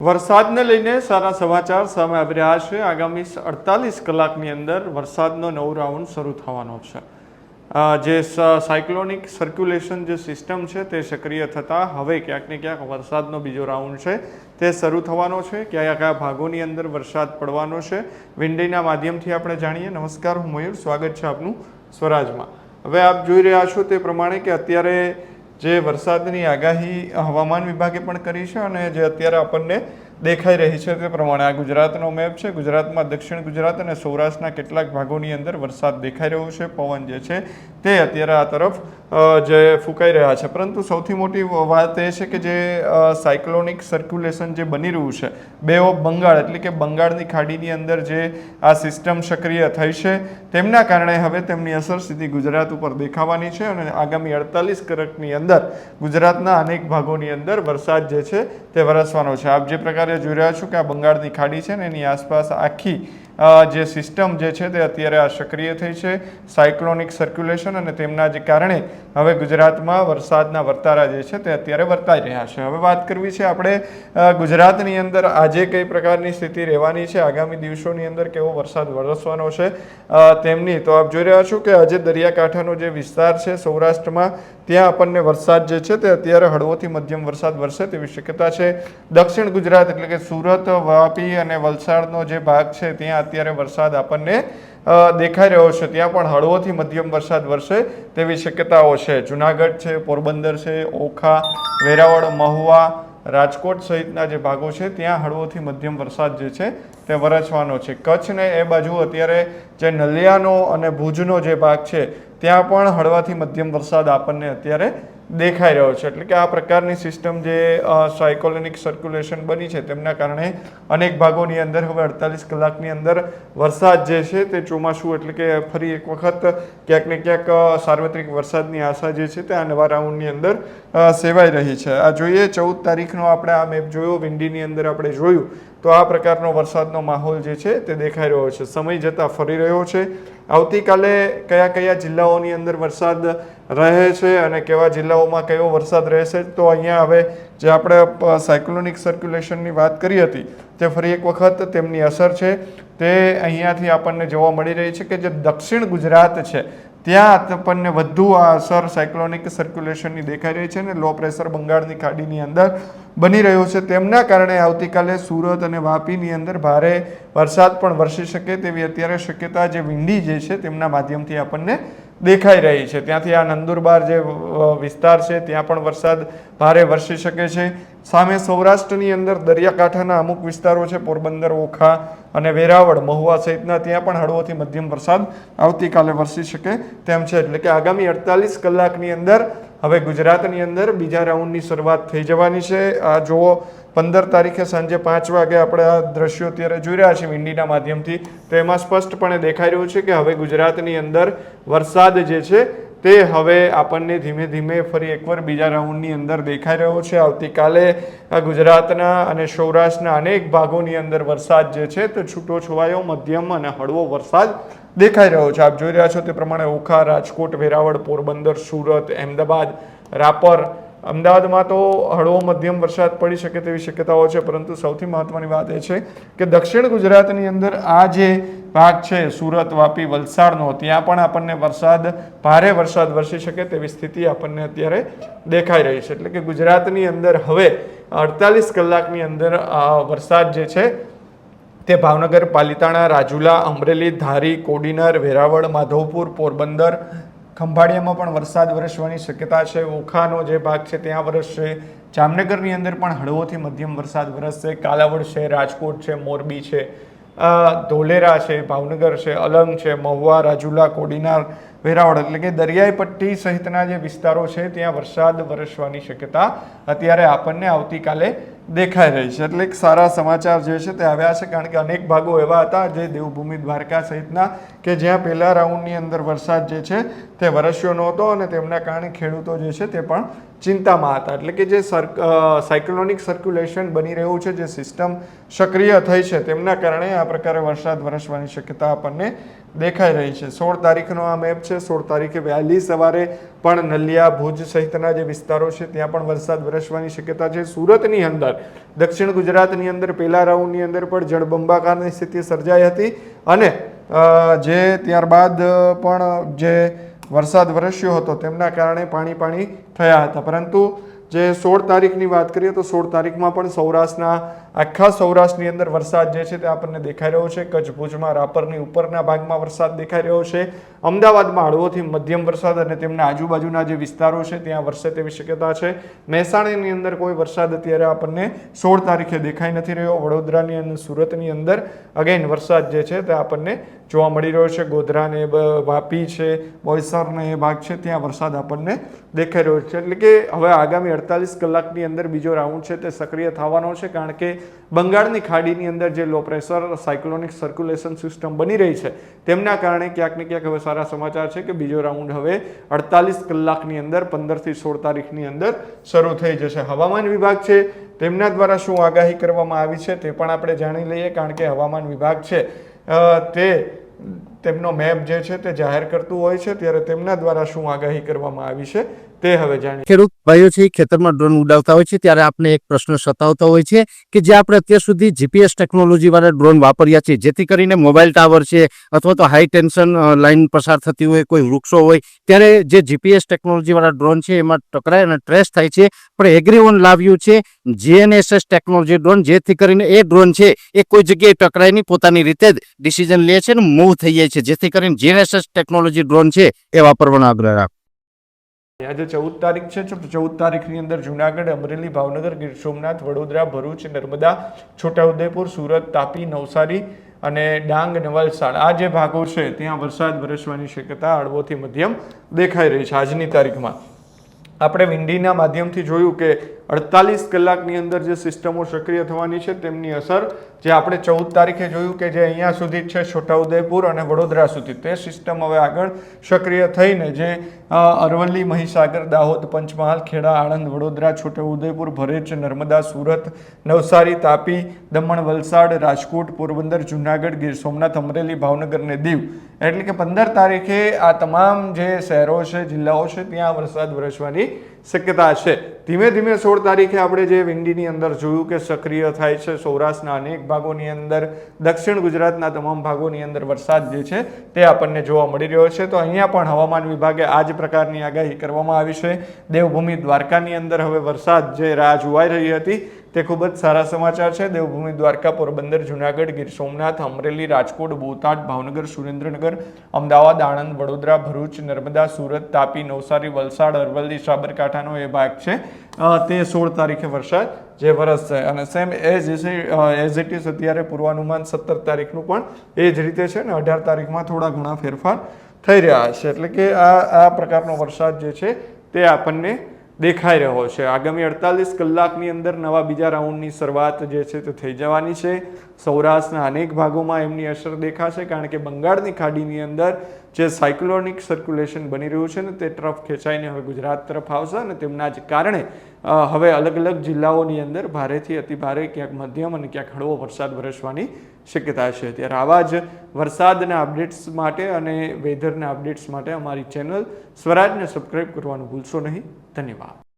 વરસાદને લઈને સારા સમાચાર સામે આવી રહ્યા છે। આગામી 48 કલાકની અંદર વરસાદનો નવો રાઉન્ડ શરૂ થવાનો છે। જે સાયક્લોનિક સર્ક્યુલેશન જે સિસ્ટમ છે તે સક્રિય થતાં હવે ક્યાંક ને ક્યાંક વરસાદનો બીજો રાઉન્ડ છે તે શરૂ થવાનો છે। કયા કયા ભાગોની અંદર વરસાદ પડવાનો છે વિન્ડીના માધ્યમથી આપણે જાણીએ। નમસ્કાર, હું મયુર, સ્વાગત છે આપનું સ્વરાજમાં। હવે આપ જોઈ રહ્યા છો તે પ્રમાણે કે અત્યારે જે વરસાદની આગાહી હવામાન વિભાગે પણ કરી છે અને જે અત્યારે આપણને દેખાઈ રહી છે તે પ્રમાણે આ ગુજરાતનો મેપ છે। ગુજરાતમાં દક્ષિણ ગુજરાત અને સૌરાષ્ટ્રના કેટલાક ભાગોની અંદર વરસાદ દેખાઈ રહ્યો છે। પવન જે છે તે અત્યારે આ તરફ જે ફૂંકાઈ રહ્યા છે, પરંતુ સૌથી મોટી વાત એ છે કે જે સાયક્લોનિક સર્ક્યુલેશન જે બની રહ્યું છે, બે ઓફ બંગાળ એટલે કે બંગાળની ખાડીની અંદર જે આ સિસ્ટમ સક્રિય થઈ છે તેમના કારણે હવે તેમની અસર સીધી ગુજરાત ઉપર દેખાવાની છે અને આગામી 48 કલાકની અંદર ગુજરાતના અનેક ભાગોની અંદર વરસાદ જે છે તે વરસવાનો છે। આપ જે પ્રકારે જોઈ રહ્યા છો કે આ બંગાળની ખાડી છે ને એની આસપાસ આખી જે સિસ્ટમ જે છે તે અત્યારે આ સક્રિય થઈ છે સાયક્લોનિક સર્ક્યુલેશન, અને તેમના જે કારણે હવે ગુજરાતમાં વરસાદના વર્તારા જે છે તે અત્યારે વર્તાઈ રહ્યા છે। હવે વાત કરવી છે આપણે ગુજરાતની અંદર આજે કઈ પ્રકારની સ્થિતિ રહેવાની છે, આગામી દિવસોની અંદર કેવો વરસાદ વરસવાનો છે તેમની। તો આપ જોઈ રહ્યા છો કે આજે દરિયાકાંઠાનો જે વિસ્તાર છે સૌરાષ્ટ્રમાં ત્યાં આપણને વરસાદ જે છે તે અત્યારે હળવોથી મધ્યમ વરસાદ વરસે તેવી શક્યતા છે। દક્ષિણ ગુજરાત એટલે કે સુરત, વાપી અને વલસાડનો જે ભાગ છે ત્યાં અત્યારે વરસાદ આપણને દેખાઈ રહ્યો છે, ત્યાં પણ હળવોથી મધ્યમ વરસાદ વરસે તેવી શક્યતાઓ છે। જુનાગઢ છે, પોરબંદર છે, ઓખા, વેરાવળ, મહુવા, રાજકોટ સહિતના જે ભાગો છે ત્યાં હળવોથી મધ્યમ વરસાદ જે છે તે વરસવાનો છે। કચ્છ ને એ બાજુ અત્યારે જે નલિયાનો અને ભુજનો જે ભાગ છે ત્યાં પણ હળવાથી મધ્યમ વરસાદ આપણને અત્યારે દેખાઈ રહ્યો છે। એટલે કે આ પ્રકારની સિસ્ટમ જે સાયક્લોનિક સર્ક્યુલેશન બની છે તેમના કારણે અનેક ભાગોની અંદર હવે 48 કલાકની અંદર વરસાદ જે છે તે ચોમાસું એટલે કે ફરી એક વખત ક્યાંક ને ક્યાંક સાર્વત્રિક વરસાદની આશા જે છે તે આ નવા રાઉન્ડની અંદર સેવાઈ રહી છે। આ જોઈએ 14 તારીખનો આપણે આ મેપ જોયો, વિન્ડીની અંદર આપણે જોયું તો આ પ્રકારનો વરસાદનો માહોલ જે છે તે દેખાઈ રહ્યો છે, સમય જતાં ફરી રહ્યો છે। આવતીકાલે કયા કયા જિલ્લાઓની અંદર વરસાદ રહે છે અને કેવા જિલ્લાઓમાં કયો વરસાદ રહેશે, તો અહીંયા હવે જે આપણે સાયક્લોનિક સર્ક્યુલેશનની વાત કરી હતી તે ફરી એક વખત તેમની અસર છે તે અહીંયાથી આપણને જોવા મળી રહી છે કે જે દક્ષિણ ગુજરાત છે ત્યાં આપણને વધુ આ અસર સાયક્લોનિક સર્ક્યુલેશનની દેખાઈ રહી છે અને લો પ્રેશર બંગાળની ખાડીની અંદર બની રહ્યો છે, તેમના કારણે આવતીકાલે સુરત અને વાપીની અંદર ભારે વરસાદ પણ વરસી શકે તેવી અત્યારે શક્યતા જે વિંડી જે છે તેમના માધ્યમથી આપણને દેખાઈ રહી છે। ત્યાંથી આ નંદુરબાર જે વિસ્તાર છે ત્યાં પણ વરસાદ ભારે વરસી શકે છે। સામે સૌરાષ્ટ્રની અંદર દરિયાકાંઠાના અમુક વિસ્તારો છે, પોરબંદર, ઓખા અને વેરાવળ, મહુવા સહિતના ત્યાં પણ હળવોથી મધ્યમ વરસાદ આવતીકાલે વરસી શકે તેમ છે। એટલે કે આગામી 48 કલાકની અંદર હવે ગુજરાતની અંદર બીજા રાઉન્ડની શરૂઆત થઈ જવાની છે। આ જુઓ 15 તારીખે સાંજે 5 વાગે આપણે આ દ્રશ્યો અત્યારે જોઈ રહ્યા છીએ વિન્ડીના માધ્યમથી, તો એમાં સ્પષ્ટપણે દેખાઈ રહ્યું છે કે હવે ગુજરાતની અંદર વરસાદ જે છે તે હવે આપણને ધીમે ધીમે ફરી એકવાર બીજા રાઉન્ડની અંદર દેખાઈ રહ્યો છે। આવતીકાલે ગુજરાતના અને સૌરાષ્ટ્રના અનેક ભાગોની અંદર વરસાદ જે છે તે છૂટો છવાયો મધ્યમ અને હળવો વરસાદ દેખાઈ રહ્યો છે। આપ જોઈ રહ્યા છો તે પ્રમાણે ઓખા, રાજકોટ, વેરાવળ, પોરબંદર, સુરત, અમદાવાદ, રાપર, અમદાવાદમાં તો હળવો મધ્યમ વરસાદ પડી શકે તેવી શક્યતાઓ છે, પરંતુ સૌથી મહત્વની વાત એ છે કે દક્ષિણ ગુજરાતની અંદર આ જે ભાગ છે સુરત, વાપી, વલસાડનો ત્યાં પણ આપણને ભારે વરસાદ વરસી શકે તેવી સ્થિતિ આપણને અત્યારે દેખાઈ રહી છે। એટલે કે ગુજરાતની અંદર હવે 48 કલાકની અંદર વરસાદ જે છે તે ભાવનગર, પાલિતાણા, રાજુલા, અમરેલી, ધારી, કોડીનાર, વેરાવળ, માધવપુર, પોરબંદર, ખંભાળિયામાં પણ વરસાદ વરસવાની શક્યતા છે। ઓખાનો જે ભાગ છે ત્યાં વરસશે। જામનગરની અંદર પણ હળવોથી મધ્યમ વરસાદ વરસશે। કાલાવડ છે, રાજકોટ છે, મોરબી છે, ધોલેરા છે, ભાવનગર છે, અલંગ છે, મહુવા, રાજુલા, કોડીનાર, વેરાવળ એટલે કે દરિયાઈ પટ્ટી સહિતના જે વિસ્તારો છે ત્યાં વરસાદ વરસવાની શક્યતા અત્યારે આપણને આવતીકાલે દેખાઈ રહી છે। એટલે એક સારા સમાચાર જે છે તે આવ્યા છે, કારણ કે અનેક ભાગો એવા હતા જે દેવભૂમિ, દ્વારકા સહિતના કે જ્યાં પહેલા રાઉન્ડની અંદર વરસાદ જે છે તે વરસ્યો નહોતો અને તેમના કારણે ખેડૂતો જે છે તે પણ ચિંતામાં હતા. એટલે કે જે સાયક્લોનિક સર્ક્યુલેશન બની રહ્યું છે, જે સિસ્ટમ સક્રિય થઈ છે, તેમના કારણે આ પ્રકારે વરસાદ વરસવાની શક્યતા આપણને દેખાઈ રહી છે. 16 તારીખનો આ મેપ છે. 16 તારીખે વહેલી સવારે પણ નલિયા, ભુજ સહિતના જે વિસ્તારો છે ત્યાં પણ વરસાદ વરસવાની શક્યતા છે. સુરતની અંદર, દક્ષિણ ગુજરાતની અંદર પહેલા રાઉન્ડની અંદર પણ જળબંબાકારની સ્થિતિ સર્જાઈ હતી અને જે ત્યારબાદ પણ જે વરસાદ વરસ્યો હતો તેમના કારણે પાણી થયા હતા. પરંતુ જે 16 તારીખની વાત કરીએ તો 16 તારીખમાં પણ આખા સૌરાષ્ટ્રની અંદર વરસાદ જે છે તે આપણને દેખાઈ રહ્યો છે. કચ્છ, ભુજમાં, રાપરની ઉપરના ભાગમાં વરસાદ દેખાઈ રહ્યો છે. અમદાવાદમાં હળવોથી મધ્યમ વરસાદ અને તેમના આજુબાજુના જે વિસ્તારો છે ત્યાં વરસે તેવી શક્યતા છે. મહેસાણાની અંદર કોઈ વરસાદ અત્યારે આપણને 16 તારીખે દેખાઈ નથી રહ્યો. વડોદરાની અને સુરતની અંદર અગેન વરસાદ જે છે તે આપણને જોવા મળી રહ્યો છે. ગોધરા ને વાપી છે, બોઈસર ને એ ભાગ છે ત્યાં વરસાદ આપણને દેખાઈ રહ્યો છે. એટલે કે હવે આગામી 48 કલાકની અંદર બીજો રાઉન્ડ છે તે સક્રિય થવાનો છે, કારણ કે બંગાળની ખાડીની અંદર જે low pressure cyclonic circulation system બની રહી છે તેમના કારણે ક્યાંક ને ક્યાંક હવે સારા સમાચાર છે કે બીજો રાઉન્ડ હવે 48 કલાકની અંદર 15 થી 16 તારીખની અંદર શરૂ થઈ જશે. હવામાન વિભાગ છે તેમના દ્વારા શું આગાહી કરવામાં આવી છે તે પણ આપણે જાણી લઈએ, કારણ કે હવામાન વિભાગ છે તેમનો મેપ જે છે તે જાહેર કરતું હોય છે, ત્યારે તેમના દ્વારા શું આગાહી કરવામાં આવી છે તે હવે જાણીએ. ખેડૂત ભાઈઓ છે ખેતરમાં ડ્રોન ઉડાવતા હોય છે ત્યારે આપણે એક પ્રશ્ન સતાવતો હોય છે કે જે આપણે અત્યાર સુધી જીપીએસ ટેકનોલોજી વાળા ડ્રોન વાપર્યા છે, જેથી કરીને મોબાઈલ ટાવર છે અથવા તો હાઈ ટેન્શન લાઈન પસાર થતી હોય, કોઈ વૃક્ષો હોય, ત્યારે જે જીપીએસ ટેકનોલોજી વાળા ડ્રોન છે એમાં ટકરાય અને ટ્રેસ થાય છે. પણ એગ્રીઓન લાવ્યું છે જીએનએસએસ ટેકનોલોજી ડ્રોન, જેથી કરીને એ ડ્રોન છે એ કોઈ જગ્યાએ ટકરાય નહીં, પોતાની રીતે જ ડિસિઝન લે છે અને મૂવ થઈ જાય છે, જેથી કરીને જીએનએસએસ ટેકનોલોજી ડ્રોન છે એ વાપરવાનો આગ્રહ રાખો. આજે 14 તારીખ છે. 14 તારીખની અંદર જુનાગઢ, અમરેલી, ભાવનગર, ગીર સોમનાથ, વડોદરા, ભરૂચ, નર્મદા, છોટાઉદેપુર, સુરત, તાપી, નવસારી અને ડાંગ, વલસાડ આ જે ભાગો છે ત્યાં વરસાદ વરસવાની શક્યતા હળવોથી મધ્યમ દેખાઈ રહી છે. આજની તારીખમાં આપણે વિંડીના માધ્યમથી જોયું કે 48 કલાકની અંદર જે સિસ્ટમો સક્રિય થવાની છે તેમની અસર જે આપણે 14 તારીખે જોયું કે જે અહીંયા સુધી છે છોટાઉદેપુર અને વડોદરા સુધી, તે સિસ્ટમ હવે આગળ સક્રિય થઈને જે અરવલ્લી, મહીસાગર, દાહોદ, પંચમહાલ, ખેડા, આણંદ, વડોદરા, છોટાઉદેપુર, ભરૂચ, નર્મદા, સુરત, નવસારી, તાપી, દમણ, વલસાડ, રાજકોટ, પોરબંદર, જુનાગઢ, ગીર સોમનાથ, અમરેલી, ભાવનગર ને દીવ, એટલે કે 15 તારીખે આ તમામ જે શહેરો છે, જિલ્લાઓ છે ત્યાં વરસાદ વરસવાની શક્યતા છે. ધીમે ધીમે 16 તારીખે આપણે જે વિંડીની અંદર જોયું કે સક્રિય થાય છે, સૌરાષ્ટ્રના અનેક ભાગોની અંદર, દક્ષિણ ગુજરાતના તમામ ભાગોની અંદર વરસાદ જે છે તે આપણને જોવા મળી રહ્યો છે. તો અહીંયા પણ હવામાન વિભાગે આ જ પ્રકારની આગાહી કરવામાં આવી છે. દેવભૂમિ દ્વારકાની અંદર હવે વરસાદ જે રાહ જોવાઈ રહી હતી તે ખૂબ જ સારા સમાચાર છે. દેવભૂમિ દ્વારકા, પોરબંદર, જુનાગઢ, ગીર સોમનાથ, અમરેલી, રાજકોટ, બોટાદ, ભાવનગર, સુરેન્દ્રનગર, અમદાવાદ, આણંદ, વડોદરા, ભરૂચ, નર્મદા, સુરત, તાપી, નવસારી, વલસાડ, અરવલ્લી, સાબરકાંઠાનો એ ભાગ છે તે 16 તારીખે વરસાદ જે વરસશે. અને સેમ એઝ ઇટ ઇઝ અત્યારે પૂર્વાનુમાન 17 તારીખનું પણ એ જ રીતે છે ને 18 તારીખમાં થોડા ઘણા ફેરફાર થઈ રહ્યા છે. એટલે કે આ પ્રકારનો વરસાદ જે છે તે આપણને દેખાઈ રહ્યો છે. આગામી 48 કલાકની અંદર નવા બીજા રાઉન્ડની શરૂઆત જે છે તે થઈ જવાની છે. સૌરાષ્ટ્રના અનેક ભાગોમાં એમની અસર દેખાશે, કારણ કે બંગાળની ખાડીની અંદર જે સાયક્લોનિક સર્ક્યુલેશન બની રહ્યું છે ને તે તરફ ખેંચાઈને હવે ગુજરાત તરફ આવશે અને તેમના જ કારણે હવે અલગ અલગ જિલ્લાઓની અંદર ભારેથી અતિભારે, ક્યાંક મધ્યમ અને ક્યાંક હળવો વરસાદ વરસવાની શક્યતા છે. ત્યારે આવા જ વરસાદના અપડેટ્સ માટે અને વેધરના અપડેટ્સ માટે અમારી ચેનલ સ્વરાજને સબસ્ક્રાઈબ કરવાનું ભૂલશો નહીં. ધન્યવાદ.